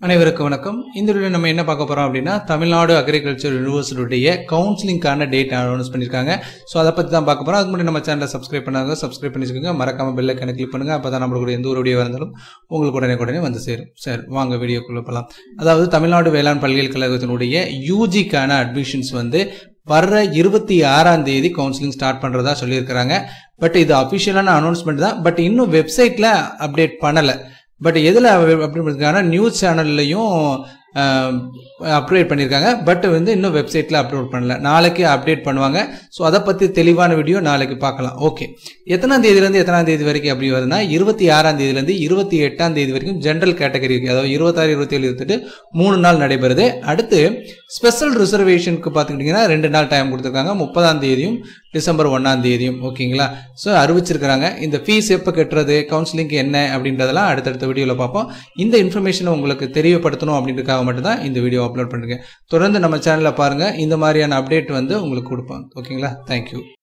அனைவருக்கும் வணக்கம். இந்த வீடியோல நம்ம என்ன பார்க்க போறோம் அப்படின்னா தமிழ்நாடு அக்ரிகல்ச்சர் யூனிவர்சிட்டியுடைய கவுன்சிலிங்கான டேட் அனௌன்ஸ் பண்ணிருக்காங்க. சோ அத பத்தி தான் பார்க்க போறோம். அதுக்கு முன்னாடி நம்ம சேனலை சப்ஸ்கிரைப் பண்ணாங்க சப்ஸ்கிரைப் பண்ணிச்சுக்கோங்க. மறக்காம பெல் ஐகானை கிளிக் பண்ணுங்க. அப்பதான் நம்மளுக்கு எந்த ஒரு வீடியோ வந்தாலும் உங்களுக்கு உடனே வந்து சேரும். சரி வாங்க வீடியோக்குள்ள போலாம். அதாவது தமிழ்நாடு வேளாண் பல்கலைக்கழகத்தினுடைய யூஜிக்கான அட்மிஷன்ஸ் வந்து வர்ற 26ஆம் தேதி கவுன்சிலிங் ஸ்டார்ட் பண்றதா சொல்லியிருக்காங்க. பட் இது அபிஷியலான அனௌன்ஸ்மெண்ட் தான். பட் இன்னும் வெப்சைட்ல அப்டேட் பண்ணல. பட் எதுல அப்படின்றதுக்கான நியூஸ் சேனல்லையும் அப்டேட் பண்ணியிருக்காங்க. பட் வந்து இன்னும் வெப்சைட்ல அப்லோட் பண்ணல. நாளைக்கு அப்டேட் பண்ணுவாங்க. ஸோ அதை பத்தி தெளிவான வீடியோ நாளைக்கு பார்க்கலாம். ஓகே, எத்தனாம் தேதியிலேருந்து எத்தனாம் தேதி வரைக்கும் அப்படி வருதுன்னா 26ஆம் தேதியிலேருந்து 28ஆம் தேதி வரைக்கும் ஜென்ரல் கேட்டகரி இருக்கு. அதாவது 26, 27, 28 3 நாள் நடைபெறுது. அடுத்து ஸ்பெஷல் ரிசர்வேஷனுக்கு பார்த்துக்கிட்டிங்கன்னா 2 நாள் டைம் கொடுத்துருக்காங்க. 30ஆம் தேதியும் டிசம்பர் 1ஆம் தேதியும். ஓகேங்களா? ஸோ அறிவிச்சிருக்கிறாங்க. இந்த ஃபீஸ் எப்போ கட்டுறது, கவுன்சிலிங்க்கு என்ன அப்படின்றதெல்லாம் அடுத்தடுத்த வீடியோவில் பார்ப்போம். இந்த இன்ஃபர்மேஷனை உங்களுக்கு தெரியப்படுத்தணும் அப்படின்றதுக்காக மட்டும்தான் இந்த வீடியோ அப்லோட் பண்ணுறேன். தொடர்ந்து நம்ம சேனலில் பாருங்கள். இந்த மாதிரியான அப்டேட் வந்து உங்களுக்கு கொடுப்பாங்க. ஓகேங்களா? தேங்க்யூ.